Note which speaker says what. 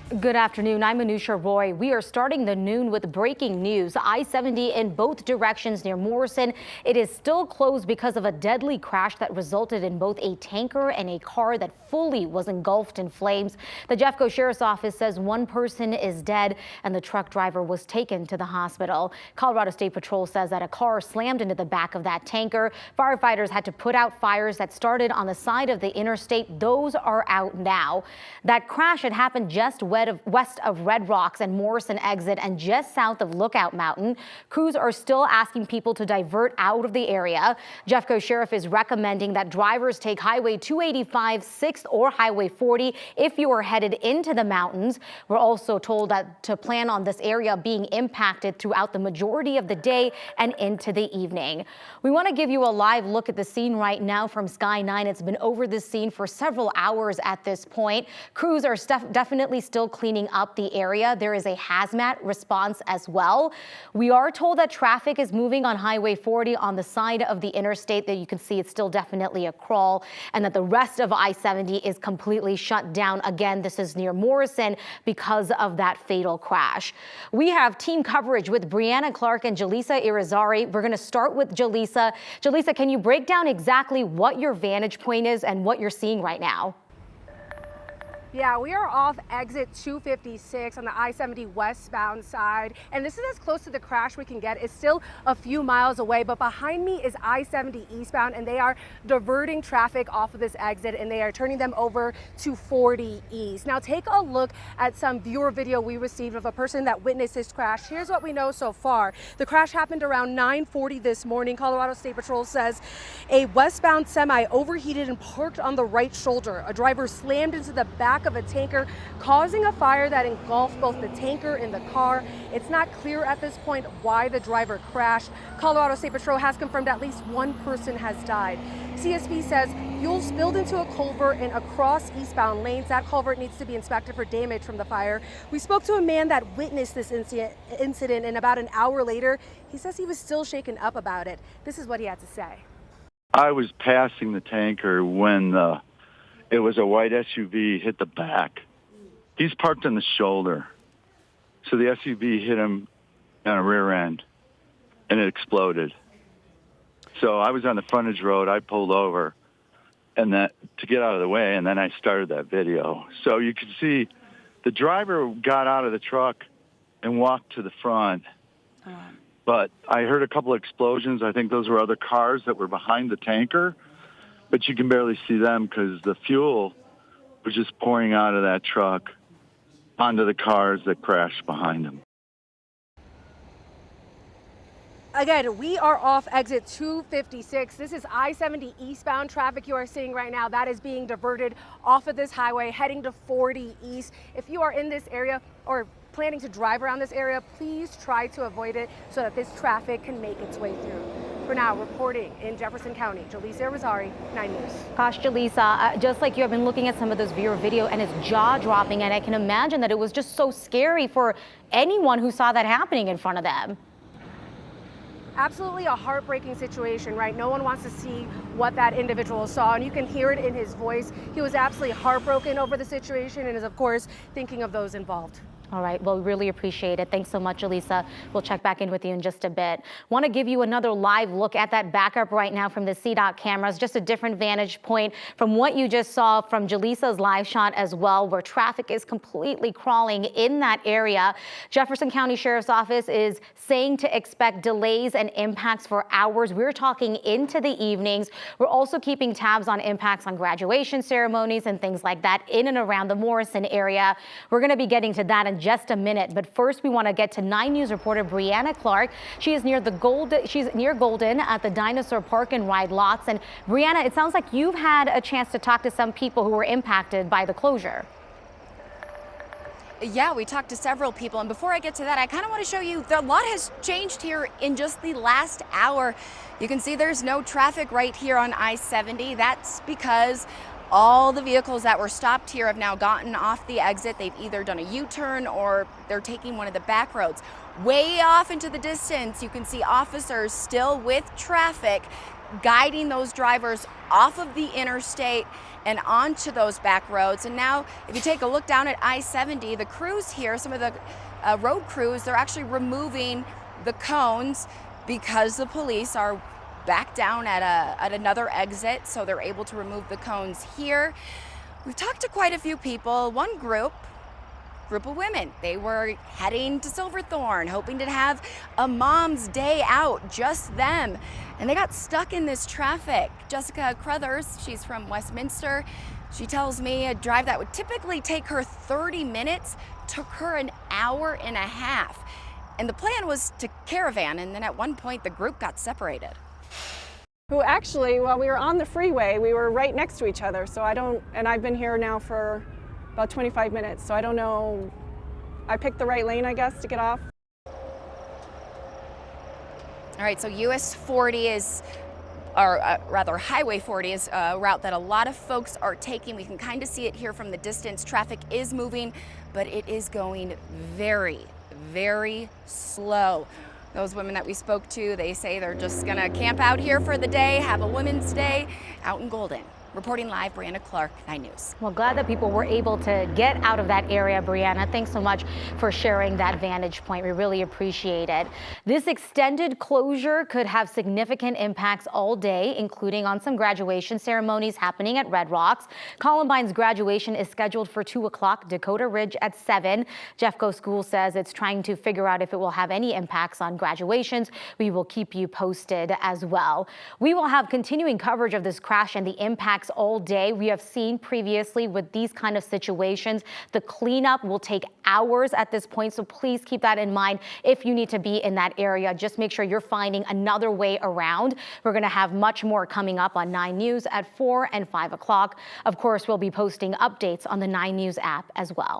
Speaker 1: Good afternoon. I'm Anusha Roy. We are starting the noon with breaking news. I-70 in both directions near Morrison. It is still closed because of a deadly crash that resulted in both a tanker and a car that fully was engulfed in flames. The Jeffco Sheriff's Office says one person is dead and the truck driver was taken to the hospital. Colorado State Patrol says that a car slammed into the back of that tanker. Firefighters had to put out fires that started on the side of the interstate. Those are out now. That crash had happened just west of Red Rocks and Morrison exit and just south of Lookout Mountain. Crews are still asking people to divert out of the area. Jeffco Sheriff is recommending that drivers take Highway 285, 6th or Highway 40 if you are headed into the mountains. We're also told that to plan on this area being impacted throughout the majority of the day and into the evening. We want to give you a live look at the scene right now from Sky 9. It's been over this scene for several hours at this point. Crews are definitely still cleaning up the area. There is a hazmat response as well. We are told that traffic is moving on Highway 40 on the side of the interstate. That you can see it's still definitely a crawl, and that the rest of I-70 is completely shut down. Again, this is near Morrison because of that fatal crash. We have team coverage with Brianna Clark and Jaleesa Irizarry. We're going to start with Jaleesa. Jaleesa, can you break down exactly what your vantage point is and what you're seeing right now?
Speaker 2: Yeah, we are off exit 256 on the I-70 westbound side, and this is as close to the crash we can get. It's still a few miles away, but behind me is I-70 eastbound, and they are diverting traffic off of this exit, and they are turning them over to 40 east. Now take a look at some viewer video we received of a person that witnessed this crash. Here's what we know so far. The crash happened around 9:40 this morning. Colorado State Patrol says a westbound semi overheated and parked on the right shoulder. A driver slammed into the back of a tanker, causing a fire that engulfed both the tanker and the car. It's not clear at this point why the driver crashed. Colorado State Patrol has confirmed at least one person has died. CSP says fuel spilled into a culvert and across eastbound lanes. That culvert needs to be inspected for damage from the fire. We spoke to a man that witnessed this incident, and about an hour later, he says he was still shaken up about it. This is what he had to say.
Speaker 3: I was passing the tanker when it was a white SUV hit the back. He's parked on the shoulder. So the SUV hit him on a rear end and it exploded. So I was on the frontage road. I pulled over and that to get out of the way, and then I started that video. So you can see the driver got out of the truck and walked to the front. But I heard a couple of explosions. I think those were other cars that were behind the tanker. But you can barely see them because the fuel was just pouring out of that truck onto the cars that crashed behind them.
Speaker 2: Again, we are off exit 256. This is I-70 eastbound traffic you are seeing right now. That is being diverted off of this highway heading to 40 east. If you are in this area or planning to drive around this area, please try to avoid it so that this traffic can make its way through. For now, reporting in Jefferson County, Jaleesa Irizarry, 9 News.
Speaker 1: Gosh, Jaleesa, just like you, have been looking at some of those viewer video and it's jaw-dropping, and I can imagine that it was just so scary for anyone who saw that happening in front of them.
Speaker 2: Absolutely a heartbreaking situation, right? No one wants to see what that individual saw, and you can hear it in his voice. He was absolutely heartbroken over the situation and is, of course, thinking of those involved.
Speaker 1: All right, well, really appreciate it. Thanks so much, Jaleesa. We'll check back in with you in just a bit. Want to give you another live look at that backup right now from the CDOT cameras, just a different vantage point from what you just saw from Jaleesa's live shot as well, where traffic is completely crawling in that area. Jefferson County Sheriff's Office is saying to expect delays and impacts for hours. We're talking into the evenings. We're also keeping tabs on impacts on graduation ceremonies and things like that in and around the Morrison area. We're going to be getting to that in just a minute, but first we want to get to 9 News reporter Brianna Clark. She is near she's near Golden at the Dinosaur Park and Ride lots. And Brianna, it sounds like you've had a chance to talk to some people who were impacted by the closure.
Speaker 4: Yeah, we talked to several people, and before I get to that, I kind of want to show you a lot has changed here in just the last hour. You can see there's no traffic right here on I-70. That's because all the vehicles that were stopped here have now gotten off the exit. They've either done a U-turn or they're taking one of the back roads. Way off into the distance, you can see officers still with traffic guiding those drivers off of the interstate and onto those back roads. And now, if you take a look down at I-70, the crews here, some of the road crews, they're actually removing the cones because the police are back down at another exit, so they're able to remove the cones here. We've talked to quite a few people. One group of women, they were heading to Silverthorne, hoping to have a mom's day out, just them, and they got stuck in this traffic. Jessica Crothers, she's from Westminster, she tells me a drive that would typically take her 30 minutes took her an hour and a half. And the plan was to caravan, and then at one point the group got separated.
Speaker 5: Who actually, while we were on the freeway, we were right next to each other. So and I've been here now for about 25 minutes. So I don't know, I picked the right lane, I guess, to get off.
Speaker 4: All right, so US 40 is, or rather Highway 40 is a route that a lot of folks are taking. We can kind of see it here from the distance. Traffic is moving, but it is going very, very slow. Those women that we spoke to, they say they're just gonna camp out here for the day, have a women's day out in Golden. Reporting live, Brianna Clark, 9 News.
Speaker 1: Well, glad that people were able to get out of that area, Brianna. Thanks so much for sharing that vantage point. We really appreciate it. This extended closure could have significant impacts all day, including on some graduation ceremonies happening at Red Rocks. Columbine's graduation is scheduled for 2 o'clock, Dakota Ridge at 7. Jeffco School says it's trying to figure out if it will have any impacts on graduations. We will keep you posted as well. We will have continuing coverage of this crash and the impacts all day. We have seen previously with these kind of situations, the cleanup will take hours at this point. So please keep that in mind. If you need to be in that area, just make sure you're finding another way around. We're going to have much more coming up on 9 News at 4 and 5 o'clock. Of course, we'll be posting updates on the 9 News app as well.